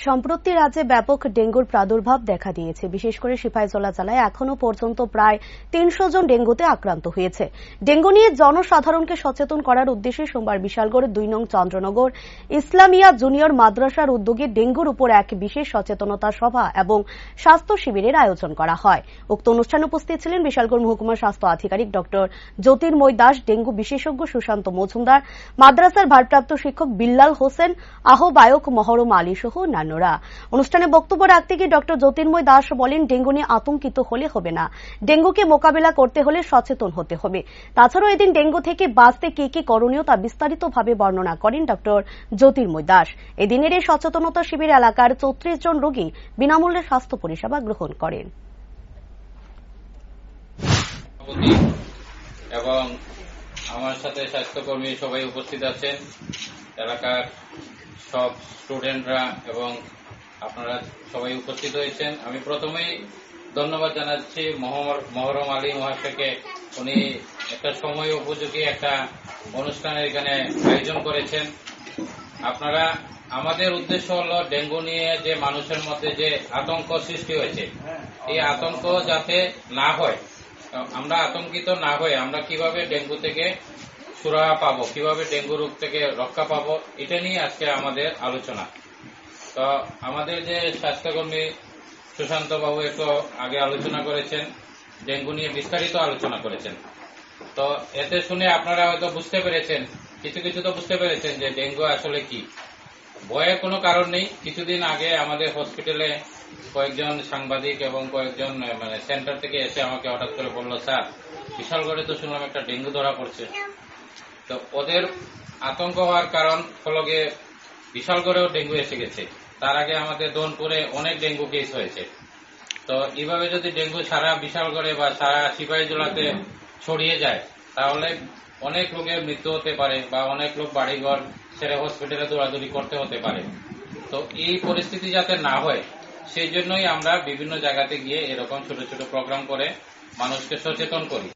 সম্প্রতি রাজ্যে ব্যাপক ডেঙ্গুর প্রাদুর্ভাব দেখা দিয়েছে। বিশেষ করে সিপাহীজলা জেলায় এখনো পর্যন্ত প্রায় ৩০০ জন ডেঙ্গুতে আক্রান্ত হয়েছে। ডেঙ্গু নিয়ে জনসাধারণকে সচেতন করার উদ্দেশ্যে সোমবার বিশালগড় ২ নং চন্দ্রনগর ইসলামিয়া জুনিয়র মাদ্রাসার উদ্যোগে ডেঙ্গুর উপর এক বিশেষ সচেতনতা সভা এবং স্বাস্থ্য শিবিরের আয়োজন করা হয়। উক্ত অনুষ্ঠানে উপস্থিত ছিলেন বিশালগড় মহকুমা স্বাস্থ্য আধিকারিক ডক্টর জ্যোতির্ময় দাস, ডেঙ্গু বিশেষজ্ঞ সুশান্ত মজুমদার, মাদ্রাসার ভারপ্রাপ্ত শিক্ষক বিল্লাল হোসেন, আহ্বায়ক মহরম আলী সহ অন্যান্যরা। অনুষ্ঠানে বক্তব্য রাখতে গিয়ে ডক্টর জ্যোতির্ময় দাস বলেন, ডেঙ্গু নিয়ে আতঙ্কিত হলে হবে না, ডেঙ্গুকে মোকাবিলা করতে হলে সচেতন হতে হবে। তাছাড়াও এদিন ডেঙ্গু থেকে বাঁচতে কি কি করণীয় তা বিস্তারিতভাবে বর্ণনা করেন ডক্টর জ্যোতির্ময় দাস। এদিনের এই সচেতনতা শিবিরে এলাকার ৩৪ জন রোগী বিনামূল্যে স্বাস্থ্য পরিষেবা গ্রহণ করেন। এবং আমার সাথে স্বাস্থ্যকর্মী সবাই উপস্থিত আছেন, এলাকার সব স্টুডেন্টরা এবং আপনারা সবাই উপস্থিত হয়েছেন। আমি প্রথমেই ধন্যবাদ জানাচ্ছি মহরম আলী মহাশয়কে। উনি একটা সময় উপযোগী একটা অনুষ্ঠান এখানে আয়োজন করেছেন। আপনারা, আমাদের উদ্দেশ্য হলো ডেঙ্গু নিয়ে যে মানুষের মধ্যে যে আতঙ্ক সৃষ্টি হয়েছে, এই আতঙ্ক যাতে না হয়, আমরা আতঙ্কিত না হয়ে আমরা কিভাবে ডেঙ্গু থেকে সুরাহা পাবো, কিভাবে ডেঙ্গু রোগ থেকে রক্ষা পাবো, এটা নিয়ে আজকে আমাদের আলোচনা। তো আমাদের যে স্বাস্থ্যকর্মী সুশান্ত বাবু একটু আগে আলোচনা করেছেন, ডেঙ্গু নিয়ে বিস্তারিত আলোচনা করেছেন। তো এতে শুনে আপনারা হয়তো বুঝতে পেরেছেন, কিছু তো বুঝতে পেরেছেন যে ডেঙ্গু আসলে কি। ভয়ের কোনো কারণ নেই। কিছুদিন আগে আমাদের হসপিটালে কয়েকজন সাংবাদিক এবং কয়েকজন সেন্টার থেকে এসে আমাকে হঠাৎ করে বলল, স্যার বিশালগড়ে তো শুনলাম একটা ডেঙ্গু ধরা পড়ছে। তো ওদের আতঙ্ক হওয়ার কারণ হলো গিয়ে বিশালগড়েও ডেঙ্গু এসে গেছে। তার আগে আমাদের দোনপুরে অনেক ডেঙ্গু কেস হয়েছে। তো এইভাবে যদি ডেঙ্গু সারা বিশালগড়ে বা সারা সিপাহীজলাতে ছড়িয়ে যায়, তাহলে অনেক রোগের মৃত্যু হতে পারে বা অনেক লোক বাড়িঘর ছেড়ে হসপিটালে দৌড়াদৌড়ি করতে হতে পারে। তো এই পরিস্থিতি যাতে না হয়, সেই জন্যই আমরা বিভিন্ন জায়গাতে গিয়ে এরকম ছোট ছোট প্রোগ্রাম করে মানুষকে সচেতন করি।